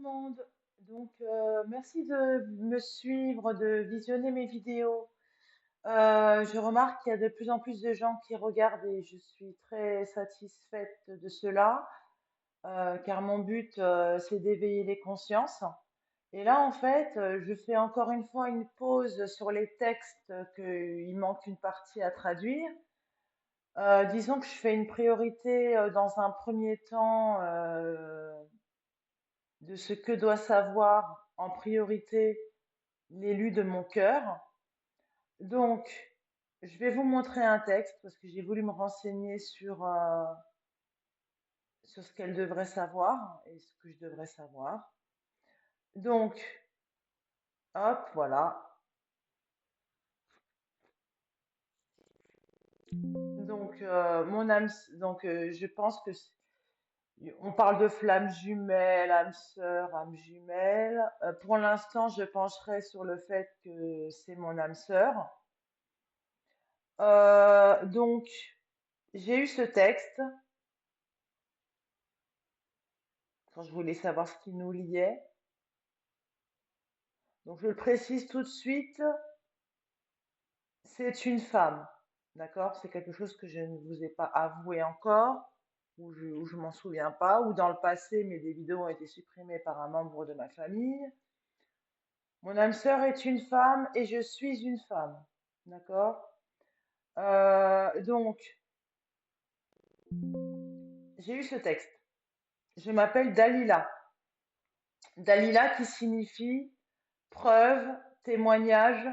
monde. Merci de me suivre, de visionner mes vidéos. Je remarque qu'il y a de plus en plus de gens qui regardent et je suis très satisfaite de cela, car mon but, c'est d'éveiller les consciences. Et là, en fait, je fais encore une fois une pause sur les textes qu'il manque une partie à traduire. Disons que je fais une priorité dans un premier temps. De ce que doit savoir en priorité l'élu de mon cœur. Donc, je vais vous montrer un texte parce que j'ai voulu me renseigner sur ce qu'elle devrait savoir et ce que je devrais savoir. Donc, hop, voilà. Je pense que on parle de flammes jumelles, âme sœur, âme jumelle. Pour l'instant, je pencherai sur le fait que c'est mon âme sœur. Donc, j'ai eu ce texte quand je voulais savoir ce qui nous liait. Donc, je le précise tout de suite, c'est une femme. D'accord? C'est quelque chose que je ne vous ai pas avoué encore, ou je m'en souviens pas, ou dans le passé, mais des vidéos ont été supprimées par un membre de ma famille. Mon âme sœur est une femme et je suis une femme. D'accord? Donc, j'ai eu ce texte. Je m'appelle Dalila. Dalila qui signifie preuve, témoignage,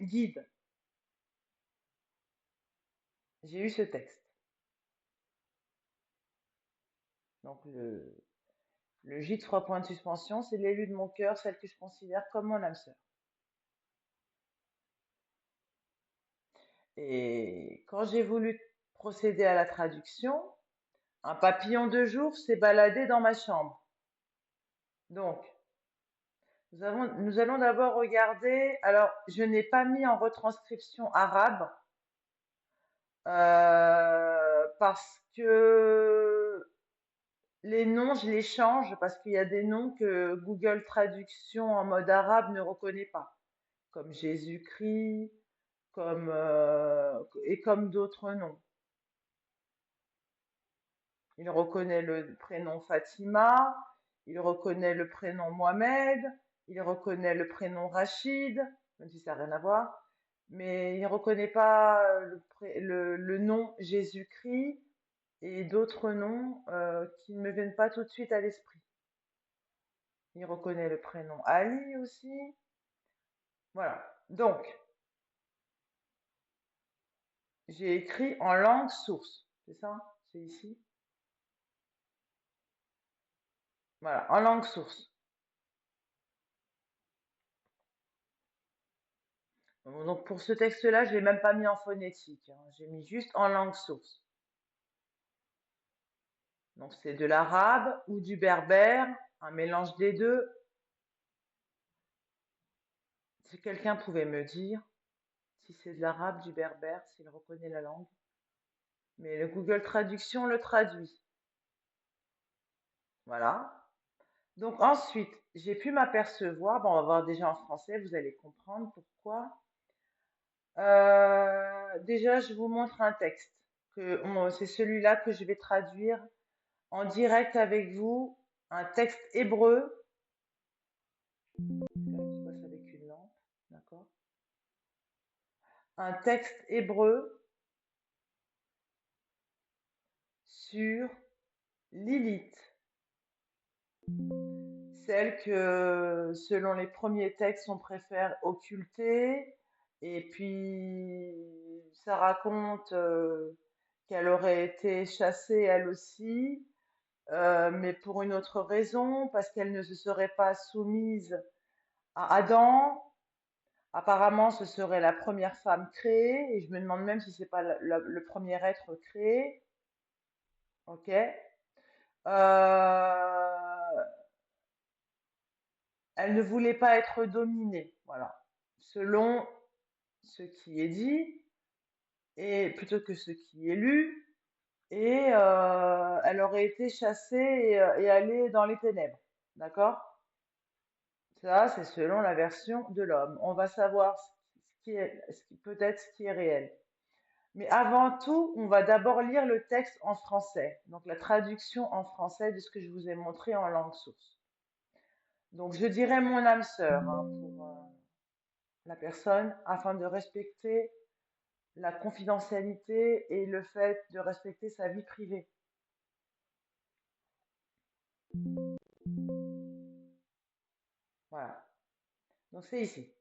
guide. J'ai eu ce texte. Donc le J de 3 points de suspension, c'est l'élu de mon cœur, celle que je considère comme mon âme sœur. Et quand j'ai voulu procéder à la traduction, un papillon de jour s'est baladé dans ma chambre. Donc, nous allons d'abord regarder. Alors, je n'ai pas mis en retranscription arabe parce que les noms, je les change parce qu'il y a des noms que Google Traduction en mode arabe ne reconnaît pas, comme Jésus-Christ, et comme d'autres noms. Il reconnaît le prénom Fatima, il reconnaît le prénom Mohamed, il reconnaît le prénom Rachid, même si ça n'a rien à voir, mais il reconnaît pas le nom Jésus-Christ et d'autres noms qui ne me viennent pas tout de suite à l'esprit. Il reconnaît le prénom Ali aussi. Voilà. Donc, j'ai écrit en langue source. C'est ça? C'est ici? Voilà, en langue source. Donc, pour ce texte-là, je l'ai même pas mis en phonétique, hein. J'ai mis juste en langue source. Donc, c'est de l'arabe ou du berbère, un mélange des deux. Si quelqu'un pouvait me dire si c'est de l'arabe, du berbère, s'il reconnaît la langue. Mais le Google Traduction le traduit. Voilà. Donc ensuite, j'ai pu m'apercevoir, bon, on va voir déjà en français, vous allez comprendre pourquoi. Déjà, je vous montre un texte c'est celui-là que je vais traduire en direct avec vous, un texte hébreu. Quelqu'un qui passe avec une lampe, d'accord? Un texte hébreu sur Lilith, celle que, selon les premiers textes, on préfère occulter. Et puis, ça raconte qu'elle aurait été chassée elle aussi, mais pour une autre raison, parce qu'elle ne se serait pas soumise à Adam. Apparemment, ce serait la première femme créée, et je me demande même si c'est pas le premier être créé. Ok. Elle ne voulait pas être dominée, voilà. Selon ce qui est dit, et plutôt que ce qui est lu, et elle aurait été chassée et allée dans les ténèbres. D'accord? Ça, c'est selon la version de l'homme. On va savoir peut-être ce qui est réel. Mais avant tout, on va d'abord lire le texte en français, donc la traduction en français de ce que je vous ai montré en langue source. Donc je dirais mon âme sœur pour la personne afin de respecter la confidentialité et le fait de respecter sa vie privée. Voilà. Donc c'est ici.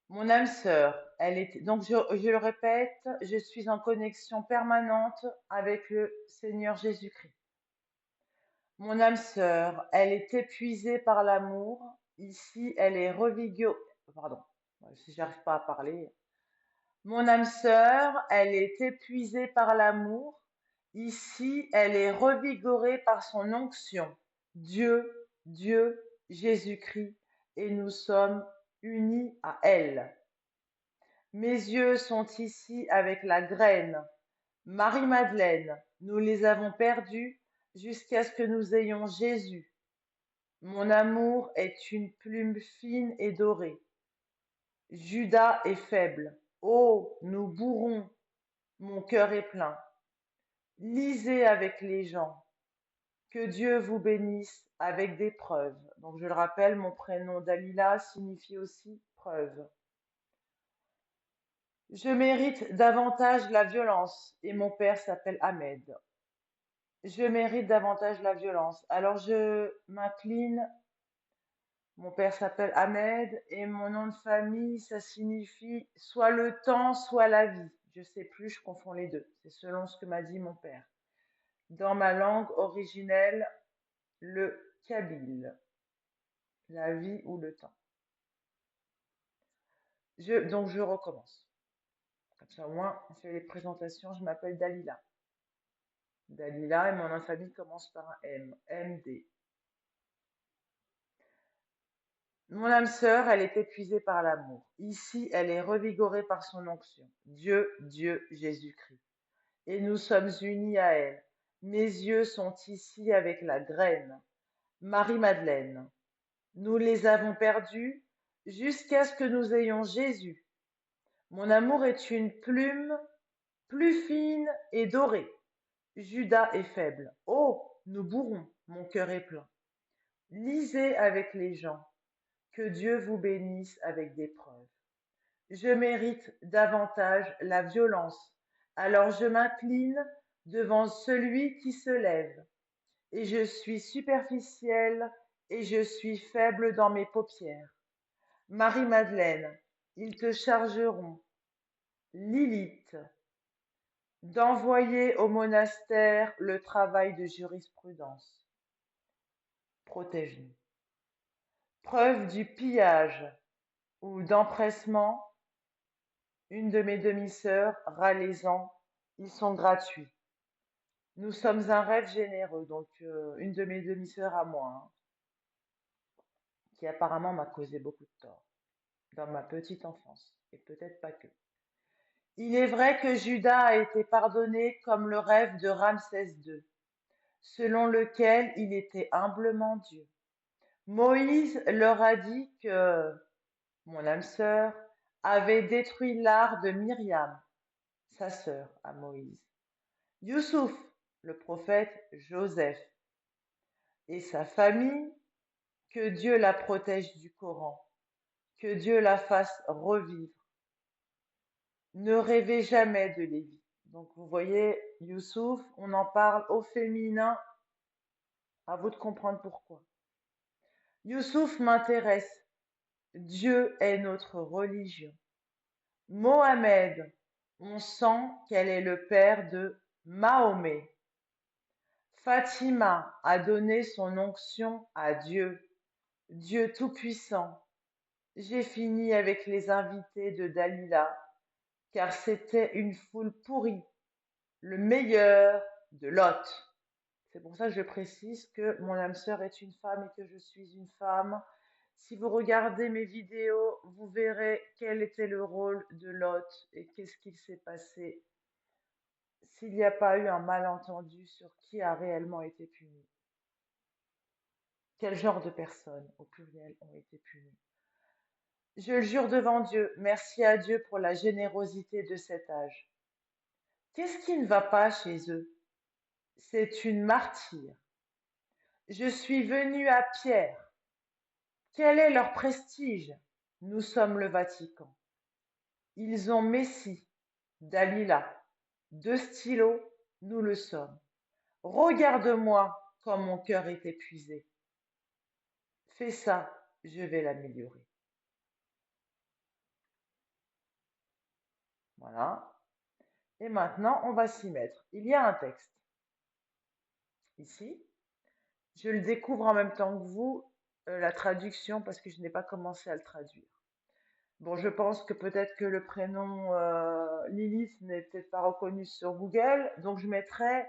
Mon âme sœur, elle était. Donc je le répète, je suis en connexion permanente avec le Seigneur Jésus-Christ. Mon âme sœur, elle est épuisée par l'amour. Ici, elle est revigorée. Pardon, si j'arrive pas à parler. Mon âme sœur, elle est épuisée par l'amour. Ici, elle est revigorée par son onction. Dieu, Jésus-Christ, et nous sommes unis à elle. Mes yeux sont ici avec la graine. Marie-Madeleine, nous les avons perdus jusqu'à ce que nous ayons Jésus. Mon amour est une plume fine et dorée. Judas est faible. Oh, nous bourrons. Mon cœur est plein. Lisez avec les gens. Que Dieu vous bénisse avec des preuves. Donc je le rappelle, mon prénom Dalila signifie aussi preuve. Je mérite davantage la violence et mon père s'appelle Ahmed. Je mérite davantage la violence. Alors je m'incline. Mon père s'appelle Ahmed et mon nom de famille, ça signifie soit le temps, soit la vie. Je sais plus, je confonds les deux. C'est selon ce que m'a dit mon père. Dans ma langue originelle, le kabyle, la vie ou le temps. Donc je recommence. Comme ça, au moins, on fait les présentations. Je m'appelle Dalila. Dalila et mon nom de famille commence par un M. MD. Mon âme sœur, elle est épuisée par l'amour. Ici, elle est revigorée par son onction. Dieu, Jésus-Christ. Et nous sommes unis à elle. Mes yeux sont ici avec la graine. Marie-Madeleine. Nous les avons perdus jusqu'à ce que nous ayons Jésus. Mon amour est une plume plus fine et dorée. Judas est faible. Oh, nous bourrons. Mon cœur est plein. Lisez avec les gens. Que Dieu vous bénisse avec des preuves. Je mérite davantage la violence, alors je m'incline devant celui qui se lève, et je suis superficielle et je suis faible dans mes paupières. Marie-Madeleine, ils te chargeront, Lilith, d'envoyer au monastère le travail de jurisprudence. Protège-nous. Preuve du pillage ou d'empressement. Une de mes demi-sœurs, râlez-en, ils sont gratuits. Nous sommes un rêve généreux, donc une de mes demi-sœurs à moi, qui apparemment m'a causé beaucoup de tort dans ma petite enfance, et peut-être pas que. Il est vrai que Judas a été pardonné comme le rêve de Ramsès II, selon lequel il était humblement Dieu. Moïse leur a dit que mon âme sœur avait détruit l'art de Myriam, sa sœur à Moïse. Youssouf, le prophète Joseph, et sa famille, que Dieu la protège du Coran, que Dieu la fasse revivre. Ne rêvez jamais de Lévi. Donc vous voyez, Youssouf, on en parle au féminin, à vous de comprendre pourquoi. Youssouf m'intéresse. Dieu est notre religion. Mohamed, on sent qu'elle est le père de Mahomet. Fatima a donné son onction à Dieu, Dieu Tout-Puissant. J'ai fini avec les invités de Dalila, car c'était une foule pourrie, le meilleur de Lot. C'est pour ça que je précise que mon âme sœur est une femme et que je suis une femme. Si vous regardez mes vidéos, vous verrez quel était le rôle de Lot et qu'est-ce qu'il s'est passé. s'il n'y a pas eu un malentendu sur qui a réellement été puni. Quel genre de personnes, au pluriel, ont été punies? Je le jure devant Dieu, merci à Dieu pour la générosité de cet âge. Qu'est-ce qui ne va pas chez eux? C'est une martyre. Je suis venu à Pierre. Quel est leur prestige? Nous sommes le Vatican. Ils ont Messie, Dalila, deux stylos, nous le sommes. Regarde-moi comme mon cœur est épuisé. Fais ça, je vais l'améliorer. Voilà. Et maintenant, on va s'y mettre. Il y a un texte ici. Je le découvre en même temps que vous, la traduction, parce que je n'ai pas commencé à le traduire. Bon, je pense que peut-être que le prénom Lilith n'est peut-être pas reconnu sur Google, donc je mettrai